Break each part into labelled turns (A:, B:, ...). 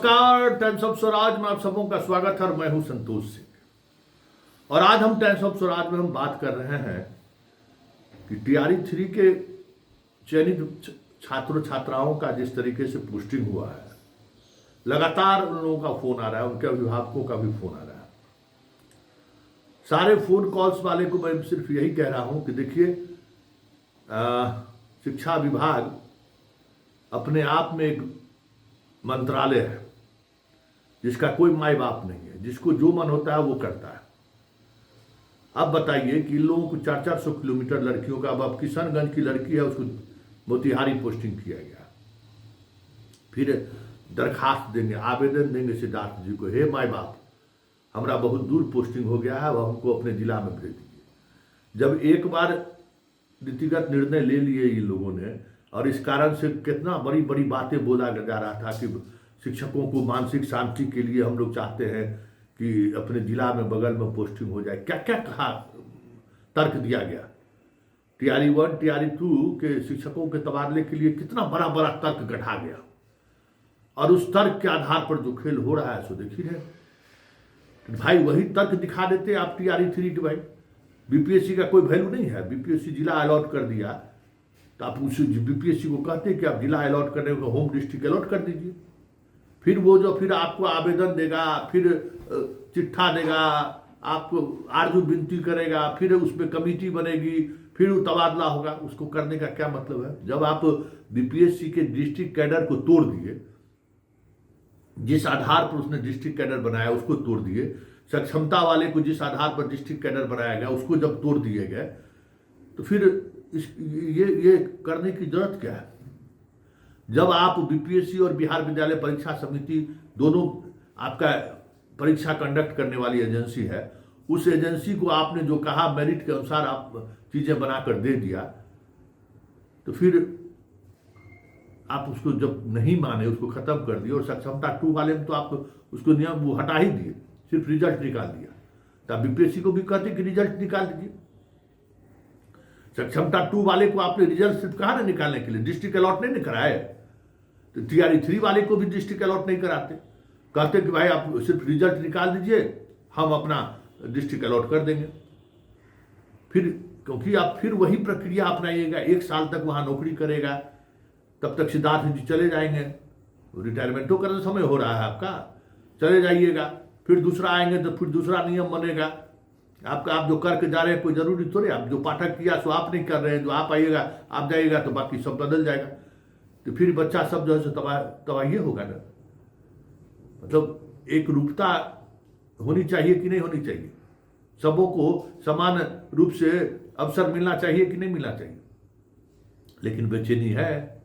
A: नमस्कार, times of Swaraj में आप सबों का स्वागत है और मैं हूं संतोष सिंह। और आज हम टाइम्स ऑफ स्वराज में हम बात कर रहे हैं कि टीआरई 3 के चयनित छात्रों छात्राओं का जिस तरीके से पोस्टिंग हुआ है, लगातार उन लोगों का फोन आ रहा है, उनके अभिभावकों का भी फोन आ रहा है। सारे फोन कॉल्स वाले को मैं सिर्फ यही कह रहा हूं कि देखिए, शिक्षा विभाग अपने आप में एक मंत्रालय है जिसका कोई माई बाप नहीं है, जिसको जो मन होता है वो करता है। अब बताइए कि इन लोगों को 400 किलोमीटर लड़कियों का, अब किशनगंज की लड़की है उसको मोतिहारी पोस्टिंग किया गया, फिर दरखास्त देंगे, आवेदन देंगे सिद्धार्थ जी को, हे माई बाप हमारा बहुत दूर पोस्टिंग हो गया है, अब हमको अपने जिला में भेज दीजिए। जब एक बार नीतिगत निर्णय ले लिए इन लोगों ने, और इस कारण से कितना बड़ी बड़ी बातें बोला जा रहा था कि शिक्षकों को मानसिक शांति के लिए हम लोग चाहते हैं कि अपने जिला में बगल में पोस्टिंग हो जाए, क्या क्या कहा, तर्क दिया गया। टीआरई 1 टीआरई 2 के शिक्षकों के तबादले के लिए कितना बड़ा बड़ा तर्क गढ़ा गया, और उस तर्क के आधार पर जो खेल हो रहा है सो देखिए भाई, वही तर्क दिखा देते आप टीआरई 3 के। भाई बीपीएससी का कोई वैल्यू नहीं है, बीपीएससी जिला अलॉट कर दिया तो आप उस बीपीएससी को कहते हैं कि आप जिला अलॉट करने को होम डिस्ट्रिक्ट अलॉट कर दीजिए। फिर वो जो फिर आपको आवेदन देगा, फिर चिट्ठा देगा, आपको आरजू विनती करेगा, फिर उसमें कमेटी बनेगी, फिर वो तबादला होगा। उसको करने का क्या मतलब है? जब आप बीपीएससी के डिस्ट्रिक्ट कैडर को तोड़ दिए, जिस आधार पर उसने डिस्ट्रिक्ट कैडर बनाया उसको तोड़ दिए, सक्षमता वाले को जिस आधार पर डिस्ट्रिक्ट कैडर बनाया गया उसको जब तोड़ दिए गए, तो फिर ये करने की जरूरत क्या है? जब आप बीपीएससी और बिहार विद्यालय परीक्षा समिति दोनों आपका परीक्षा कंडक्ट करने वाली एजेंसी है, उस एजेंसी को आपने जो कहा मेरिट के अनुसार आप चीजें बनाकर दे दिया, तो फिर आप उसको जब नहीं माने उसको खत्म कर दिए। और सक्षमता 2 वाले में तो आप उसको नियम वो हटा ही दिए, सिर्फ रिजल्ट निकाल दिया। तो आप बीपीएससी को भी कहते कि रिजल्ट निकाल दीजिए। सक्षमता 2 वाले को आपने रिजल्ट सिर्फ कहा ना निकालने के लिए, डिस्ट्रिक्ट अलॉट नहीं कराए। तो टीआरई 3 वाले को भी डिस्ट्रिक्ट अलॉट नहीं कराते, कहते कि भाई आप सिर्फ रिजल्ट निकाल दीजिए, हम अपना डिस्ट्रिक्ट अलॉट कर देंगे। फिर क्योंकि आप फिर वही प्रक्रिया अपनाइएगा, 1 साल तक वहां नौकरी करेगा, तब तक सिद्धार्थ जी चले जाएंगे, रिटायरमेंटों का समय हो रहा है आपका, चले जाइएगा, फिर दूसरा आएंगे तो फिर दूसरा नियम बनेगा आपका। आप जो करके जा रहे हैं कोई जरूरी थोड़े, आप जो पाठक किया सो आप नहीं कर रहे हैं, जो आप आइएगा आप जाइएगा तो बाकी सब बदल जाएगा, तो फिर बच्चा सब जो है तबाही होगा ना। मतलब एक रूपता होनी चाहिए कि नहीं होनी चाहिए? सबों को समान रूप से अवसर मिलना चाहिए कि नहीं मिलना चाहिए? लेकिन बेचैनी है,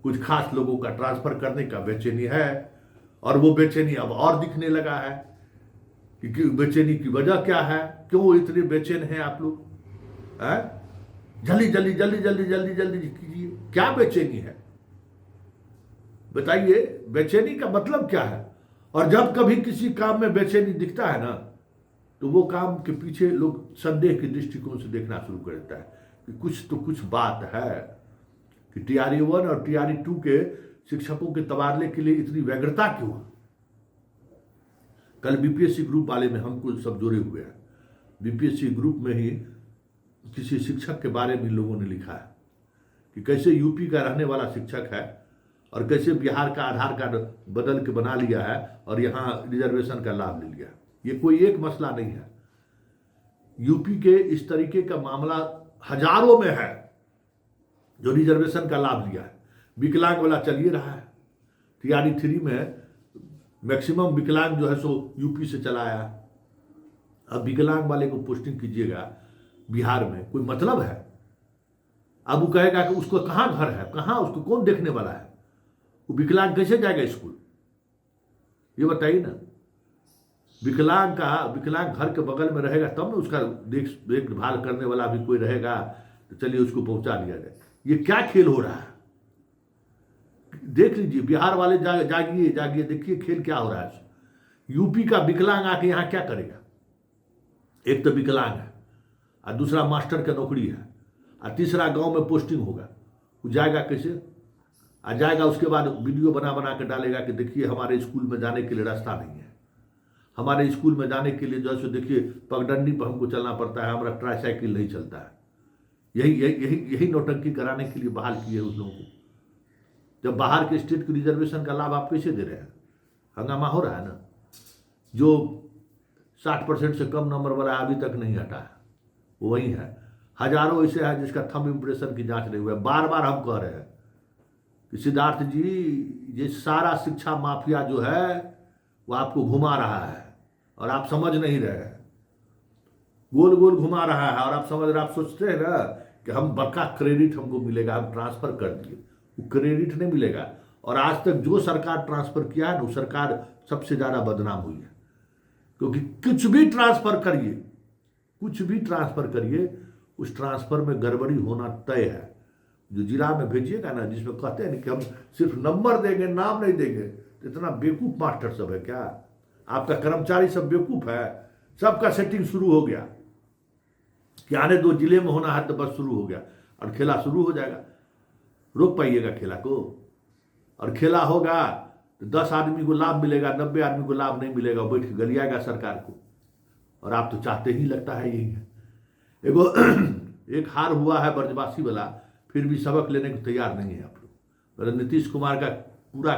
A: कुछ खास लोगों का ट्रांसफर करने का बेचैनी है, और वो बेचैनी अब और दिखने लगा है कि बेचैनी की वजह क्या है, क्यों इतने बेचैन हैं आप लोग? जल्दी जल्दी जल्दी जल्दी जल्दी जल्दी कीजिए, क्या बेचैनी है बताइए? बेचैनी का मतलब क्या है? और जब कभी किसी काम में बेचैनी दिखता है ना, तो वो काम के पीछे लोग संदेह के दृष्टिकोण से देखना शुरू कर देता है कि कुछ तो कुछ बात है कि टीआरई 1 और टीआरई 2 के शिक्षकों के तबादले के लिए इतनी व्यग्रता क्यों है। कल बीपीएससी ग्रुप वाले में हमको सब जुड़े हुए हैं, बीपीएससी ग्रुप में ही किसी शिक्षक के बारे में लोगों ने लिखा है कि कैसे यूपी का रहने वाला शिक्षक है और कैसे बिहार का आधार कार्ड बदल के बना लिया है और यहाँ रिजर्वेशन का लाभ ले लिया। ये कोई एक मसला नहीं है, यूपी के इस तरीके का मामला हजारों में है जो रिजर्वेशन का लाभ लिया है। विकलांग वाला चलिए रहा है, टीआरई 3 में मैक्सिमम विकलांग जो है सो यूपी से चला आया। अब विकलांग वाले को पोस्टिंग कीजिएगा बिहार में, कोई मतलब है? अब वो कहेगा कि उसको कहाँ घर है, कहाँ उसको कौन देखने वाला है, वो विकलांग कैसे जाएगा स्कूल? ये बताइए ना। विकलांग घर के बगल में रहेगा तब ना उसका देखभाल करने वाला भी कोई रहेगा, तो चलिए उसको पहुंचा दिया जाए। ये क्या खेल हो रहा है? देख लीजिए, बिहार वाले जागिए जागिए, देखिए खेल क्या हो रहा है। यूपी का विकलांग आके यहां क्या करेगा? एक तो विकलांग है, और दूसरा मास्टर का नौकरी है, और तीसरा गांव में पोस्टिंग होगा, वो जाएगा कैसे? आ जाएगा उसके बाद वीडियो बना बना के डालेगा कि देखिए हमारे स्कूल में जाने के लिए रास्ता नहीं है, हमारे स्कूल में जाने के लिए जो है सो देखिए पगडंडी पर हमको चलना पड़ता है, हमारा ट्राईसाइकिल नहीं चलता है। यही यही यही यही नौटंकी कराने के लिए बहाल किए उस लोगों को। जब बाहर के स्टेट की रिजर्वेशन का लाभ आप कैसे दे रहे हैं? हंगामा हो रहा है ना। जो 60% से कम नंबर वाला अभी तक नहीं हटा है, वो वही है। हजारों ऐसे है जिसका थंब इम्प्रेशन की जांच नहीं हुआ है। बार बार हम कह रहे हैं कि सिद्धार्थ जी, ये सारा शिक्षा माफिया जो है वो आपको घुमा रहा है और आप समझ नहीं रहे हैं। गोल गोल घुमा रहा है और आप समझ रहे, आप सोचते हैं ना कि हम बड़का क्रेडिट हमको मिलेगा, हम ट्रांसफर कर दिए। वो क्रेडिट नहीं मिलेगा। और आज तक जो सरकार ट्रांसफर किया है ना, वो सरकार सबसे ज्यादा बदनाम हुई है। क्योंकि कुछ भी ट्रांसफर करिए, कुछ भी ट्रांसफर करिए, उस ट्रांसफर में गड़बड़ी होना तय है। जो जिला में भेजिएगा ना, जिसमें कहते हैं कि हम सिर्फ नंबर देंगे, नाम नहीं देंगे, तो इतना बेवकूफ मास्टर सब है क्या? आपका कर्मचारी सब बेवकूफ है। सबका सेटिंग शुरू हो गया कि आने दो, जिले में होना है तो बस शुरू हो गया और खेला शुरू हो जाएगा। रोक पाइएगा खेला को? और खेला होगा तो 10 आदमी को लाभ मिलेगा, 90 आदमी को लाभ नहीं मिलेगा, बैठ के गलियाएगा सरकार को। और आप तो चाहते ही, लगता है यही है। एगो एक हार हुआ है ब्रजवासी वाला, फिर भी सबक लेने को तैयार नहीं है आप लोग। नीतीश कुमार का पूरा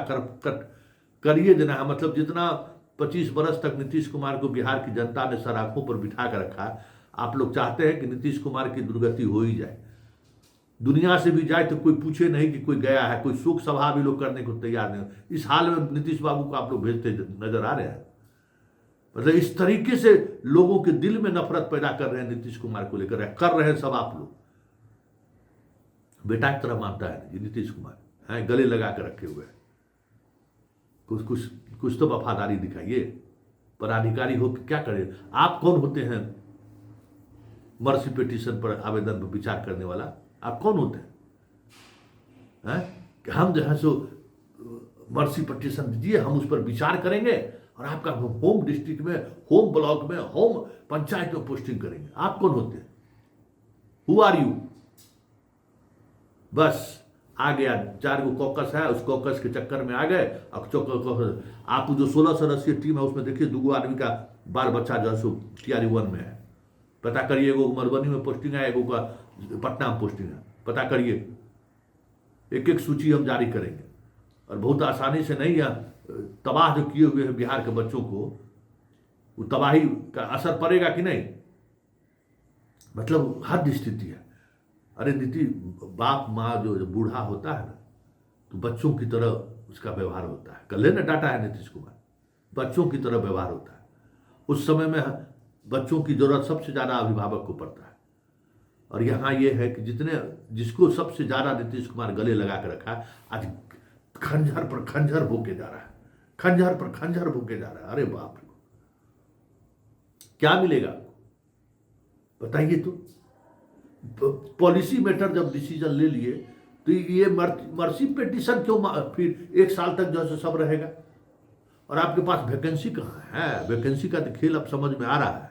A: करिए देना है। मतलब जितना 25 बरस तक नीतीश कुमार को बिहार की जनता ने सराखों पर बिठा कर रखा, आप लोग चाहते हैं कि नीतीश कुमार की दुर्गति हो ही जाए। दुनिया से भी जाए तो कोई पूछे नहीं कि कोई गया है, कोई शोक सभा भी लोग करने को तैयार नहीं। इस हाल में नीतीश बाबू को आप लोग भेजते नजर आ रहे हैं। मतलब इस तरीके से लोगों के दिल में नफरत पैदा कर रहे हैं नीतीश कुमार को लेकर, कर रहे हैं सब आप लोग। बेटा की तरह मानता है ये नीतीश कुमार है, गले लगा कर रखे हुए हैं। कुछ कुछ कुछ तो वफादारी दिखाइए। पदाधिकारी हो क्या करें? आप कौन होते हैं मर्सी पिटीशन पर आवेदन पर विचार करने वाला? आप कौन होते हैं कि हम जो है सो मर्सी पिटीशन दीजिए, हम उस पर विचार करेंगे और आपका होम डिस्ट्रिक्ट में, होम ब्लॉक में, होम पंचायत में पोस्टिंग करेंगे? आप कौन होते हैं? Who are you? बस आ गया, 4 गो कॉकस है, उस कॉकस के चक्कर में आ गए। अब आप जो 16 सदस्यीय टीम है उसमें देखिए 2 आदमी का बाल बच्चा जो है सो TRE-1 में है। पता करिए, एगो मधुबनी में पोस्टिंग है, एगो का पटना में पोस्टिंग है। पता करिए, एक एक सूची हम जारी करेंगे और बहुत आसानी से नहीं है। तबाह जो किए हुए हैं बिहार के बच्चों को, वो तबाही का असर पड़ेगा कि नहीं? मतलब हद स्थिति है। अरे बाप माँ जो बूढ़ा होता है ना, तो बच्चों की तरह उसका व्यवहार होता है। कल ने डाटा है नीतीश कुमार, बच्चों की तरह व्यवहार होता है। उस समय में बच्चों की जरूरत सबसे ज्यादा अभिभावक को पड़ता है। और यहाँ ये है कि जिसको सबसे ज्यादा नीतीश कुमार गले लगा कर रखा, आज खंजर पर खंजर भोंके जा रहा है, खंजर पर खंजर भोंके जा रहा है। अरे बाप रे, क्या मिलेगा बताइए? तो पॉलिसी मैटर जब डिसीजन ले लिए, तो ये मर्सी पिटीशन क्यों फिर 1 साल तक जो है सब रहेगा? और आपके पास वैकेंसी कहाँ है? वैकेंसी का तो खेल अब समझ में आ रहा है।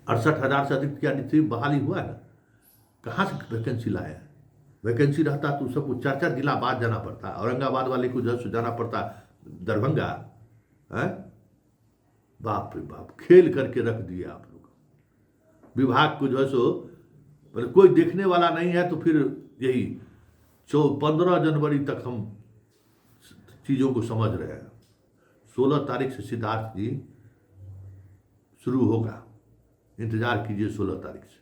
A: 68,000 से अधिक TRE-3 बहाली हुआ है ना, कहाँ से वैकेंसी लाया? वैकेंसी रहता तो सबको 4-4 जिला बाद जाना पड़ता, औरंगाबाद वाले को जो जाना पड़ता दरभंगा है। बाप रे बाप, खेल करके रख दिए आप लोग। विभाग को जो है सो मतलब कोई देखने वाला नहीं है, तो फिर यही 15 जनवरी तक हम चीजों को समझ रहे हैं। 16 तारीख से सिद्धार्थ जी शुरू होगा, इंतजार कीजिए 16 तारीख से।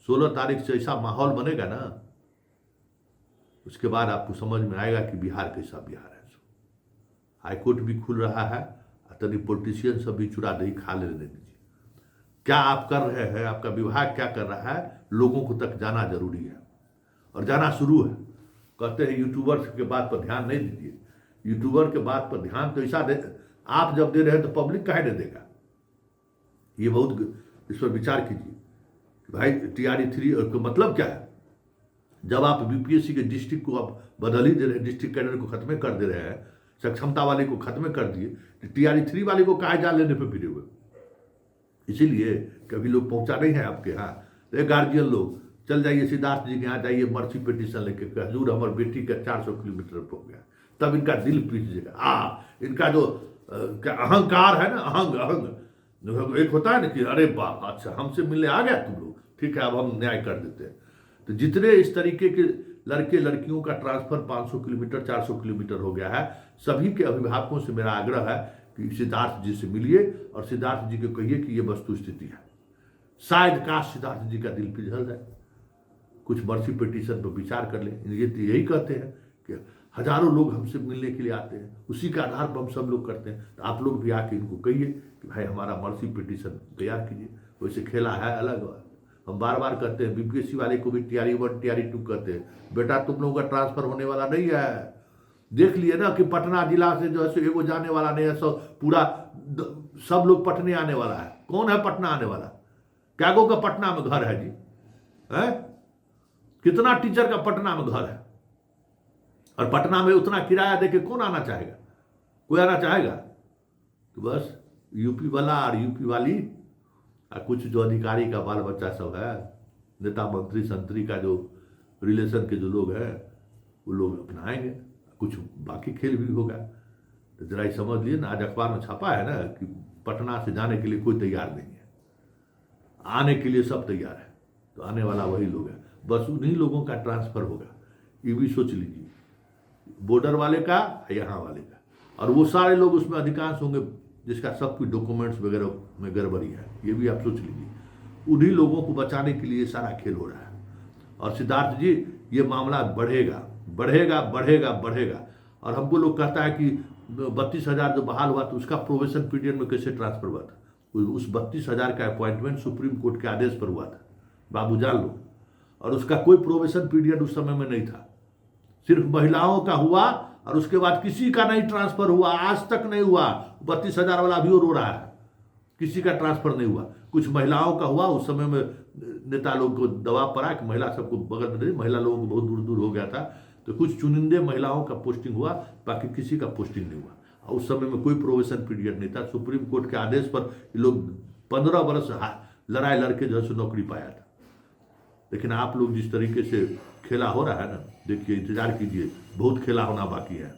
A: 16 तारीख से ऐसा माहौल बनेगा ना, उसके बाद आपको समझ में आएगा कि बिहार कैसा बिहार है। हाईकोर्ट भी खुल रहा है, तभी पॉलिटिशियन सब भी चुरा दही खा लेने दीजिए। क्या आप कर रहे हैं, आपका विभाग क्या कर रहा है, लोगों को तक जाना जरूरी है और जाना शुरू है। कहते हैं यूट्यूबर के बात पर ध्यान नहीं दीजिए। यूट्यूबर के बात पर ध्यान तो ऐसा आप जब दे रहे हैं तो पब्लिक काहे नहीं देगा? ये बहुत इस पर विचार कीजिए कि भाई TRE-3 का मतलब क्या है। जब आप BPSC के डिस्ट्रिक्ट को आप बदल ही दे रहे हैं, डिस्ट्रिक्ट कैडर को खत्म कर दे रहे हैं, सक्षमता वाले को खत्म कर दिए, तो TRE-3 वाले को काहे जान लेने पर फिरे हुए? इसीलिए कभी लोग पहुंचा नहीं है आपके यहाँ। तो गार्जियन लोग चल जाइए सिद्धार्थ जी के यहाँ जाइए, मर्सी पिटीशन लेके कि हजूर हमारे बेटी का 400 किलोमीटर हो गया, तब इनका दिल पीछेगा। इनका जो क्या अहंकार है ना, अहंग एक होता है ना कि अरे बाप, अच्छा हमसे मिलने आ गया तुम लोग, ठीक है अब हम न्याय कर देते हैं। तो जितने इस तरीके के लड़के लड़कियों का ट्रांसफर 500 किलोमीटर 400 किलोमीटर हो गया है, सभी के अभिभावकों से मेरा आग्रह है कि सिद्धार्थ जी से मिलिए और सिद्धार्थ जी को कहिए कि ये वस्तु स्थिति है। शायद काश सिद्धार्थ जी का दिल पिघल जाए, कुछ मर्सी पिटीशन पर विचार कर लें। ये तो यही कहते हैं कि हजारों लोग हमसे मिलने के लिए आते हैं, उसी के आधार पर हम सब लोग करते हैं। तो आप लोग भी आके इनको कहिए कि भाई हमारा मर्सी पिटीशन तैयार कीजिए। वैसे खेला है अलग, हम बार बार कहते हैं, बीपीएससी वाले को भी टीआरई 1 टीआरई 2 कहते हैं, बेटा तुम लोगों का ट्रांसफर होने वाला नहीं है। देख लिए ना कि पटना जिला से जो है एगो जाने वाला नहीं है, पूरा सब लोग पटने आने वाला है। कौन है पटना आने वाला? क्या गो का पटना में घर है जी? है कितना टीचर का पटना में घर है? और पटना में उतना किराया देके कौन आना चाहेगा? कोई आना चाहेगा? तो बस यूपी वाला और यूपी वाली और कुछ जो अधिकारी का बाल बच्चा सब है, नेता मंत्री संतरी का जो रिलेशन के जो लोग हैं, वो लोग अपनाएंगे, कुछ बाकी खेल भी होगा। तो जरा ही समझ लिए ना, आज अखबार में छापा है ना कि पटना से जाने के लिए कोई तैयार नहीं है, आने के लिए सब तैयार है। तो आने वाला वही लोग है, बस उन्हीं लोगों का ट्रांसफर होगा। ये भी सोच लीजिए, बॉर्डर वाले का, यहाँ वाले का, और वो सारे लोग उसमें अधिकांश होंगे जिसका सब कुछ डॉक्यूमेंट्स वगैरह में गड़बड़ी है। ये भी आप सोच लीजिए। उन्हीं लोगों को बचाने के लिए सारा खेल हो रहा है। और सिद्धार्थ जी, ये मामला बढ़ेगा बढ़ेगा बढ़ेगा बढ़ेगा। और हमको लोग कहता है कि 32,000 जो बहाल हुआ तो उसका प्रोबेशन पीरियड में कैसे ट्रांसफर हुआ था? उस 32,000 का अपॉइंटमेंट सुप्रीम कोर्ट के आदेश पर हुआ था, बाबू जान लो। और उसका कोई प्रोबेशन पीरियड उस समय में नहीं था, सिर्फ महिलाओं का हुआ और उसके बाद किसी का नहीं ट्रांसफर हुआ, आज तक नहीं हुआ। 32,000 वाला अभी रो रहा है, किसी का ट्रांसफर नहीं हुआ। कुछ महिलाओं का हुआ, उस समय में नेता लोग को दबाव पड़ा कि महिला सबको बगल में नहीं, महिला लोगों को बहुत दूर दूर हो गया था, तो कुछ चुनिंदे महिलाओं का पोस्टिंग हुआ, बाकी किसी का पोस्टिंग नहीं हुआ। और उस समय में कोई प्रोबेशन पीरियड नहीं था। सुप्रीम कोर्ट के आदेश पर ये लोग 15 बरस लड़ाई लड़के जो है नौकरी पाया था। लेकिन आप लोग जिस तरीके से खेला हो रहा है ना, देखिए इंतजार कीजिए, बहुत खेला होना बाकी है।